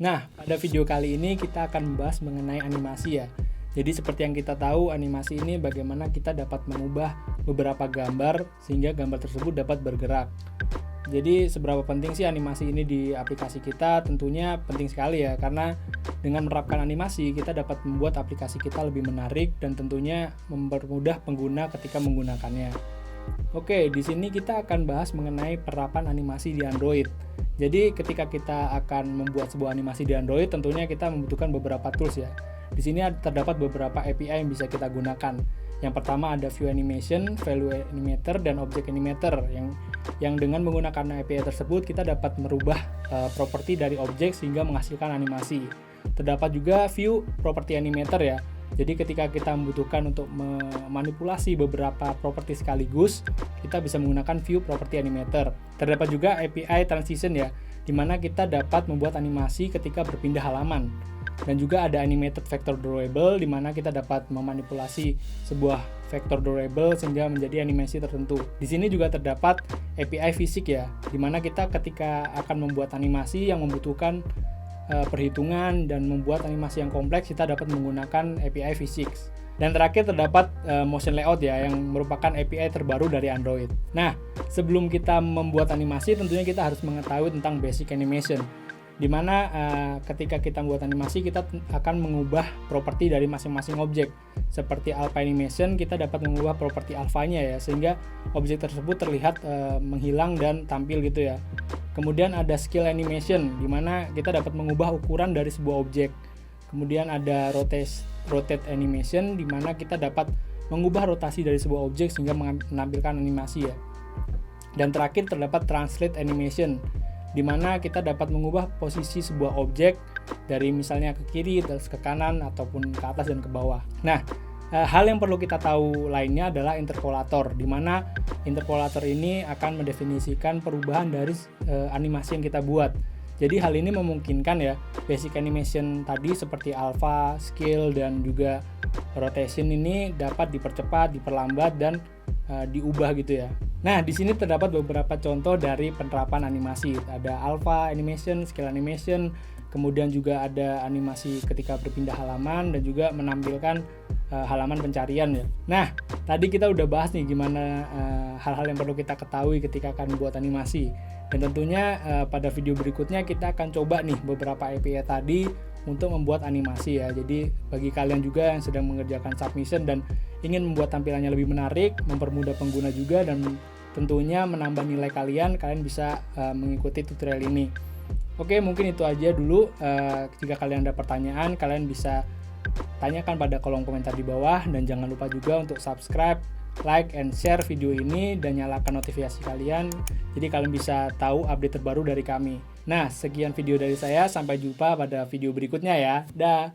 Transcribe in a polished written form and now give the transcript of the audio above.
Nah, pada video kali ini kita akan membahas mengenai animasi ya. Jadi seperti yang kita tahu, animasi ini bagaimana kita dapat mengubah beberapa gambar sehingga gambar tersebut dapat bergerak. Jadi seberapa penting sih animasi ini di aplikasi kita? Tentunya penting sekali ya, karena dengan menerapkan animasi kita dapat membuat aplikasi kita lebih menarik dan tentunya mempermudah pengguna ketika menggunakannya. Oke, di sini kita akan bahas mengenai penerapan animasi di Android. Jadi ketika kita akan membuat sebuah animasi di Android, tentunya kita membutuhkan beberapa tools ya. Di sini terdapat beberapa API yang bisa kita gunakan. Yang pertama ada View Animation, Value Animator, dan Object Animator yang dengan menggunakan API tersebut kita dapat merubah properti dari objek sehingga menghasilkan animasi. Terdapat juga View Property Animator ya. Jadi ketika kita membutuhkan untuk memanipulasi beberapa properti sekaligus, kita bisa menggunakan View Property Animator. Terdapat juga API Transition ya, di mana kita dapat membuat animasi ketika berpindah halaman. Dan juga ada Animated Vector Drawable, di mana kita dapat memanipulasi sebuah vector drawable sehingga menjadi animasi tertentu. Di sini juga terdapat API Fisik ya, di mana kita ketika akan membuat animasi yang membutuhkan perhitungan dan membuat animasi yang kompleks, kita dapat menggunakan API Physics. Dan terakhir terdapat Motion Layout ya, yang merupakan API terbaru dari Android. Nah, sebelum kita membuat animasi, tentunya kita harus mengetahui tentang Basic Animation, di mana ketika kita membuat animasi kita akan mengubah properti dari masing-masing objek. Seperti Alpha Animation, kita dapat mengubah properti alfanya ya, sehingga objek tersebut terlihat menghilang dan tampil gitu ya. Kemudian ada Scale Animation, di mana kita dapat mengubah ukuran dari sebuah objek. Kemudian ada Rotate Animation, di mana kita dapat mengubah rotasi dari sebuah objek sehingga menampilkan animasi ya. Dan terakhir terdapat Translate Animation, di mana kita dapat mengubah posisi sebuah objek dari misalnya ke kiri, terus ke kanan, ataupun ke atas dan ke bawah. Nah, hal yang perlu kita tahu lainnya adalah interpolator, di mana interpolator ini akan mendefinisikan perubahan dari animasi yang kita buat. Jadi hal ini memungkinkan ya, basic animation tadi seperti alpha, scale, dan juga rotation ini dapat dipercepat, diperlambat, dan diubah gitu ya. Nah, di sini terdapat beberapa contoh dari penerapan animasi. Ada alpha animation, scale animation, kemudian juga ada animasi ketika berpindah halaman dan juga menampilkan halaman pencarian ya. Nah, tadi kita udah bahas nih gimana hal-hal yang perlu kita ketahui ketika akan membuat animasi. Dan tentunya pada video berikutnya kita akan coba nih beberapa API tadi untuk membuat animasi ya. Jadi bagi kalian juga yang sedang mengerjakan submission dan ingin membuat tampilannya lebih menarik, mempermudah pengguna juga, dan tentunya menambah nilai kalian bisa mengikuti tutorial ini. Oke, mungkin itu aja dulu. Jika kalian ada pertanyaan, kalian bisa tanyakan pada kolom komentar di bawah, dan jangan lupa juga untuk subscribe, like, and share video ini, dan nyalakan notifikasi kalian jadi kalian bisa tahu update terbaru dari kami. Nah, sekian video dari saya, sampai jumpa pada video berikutnya ya. Dah.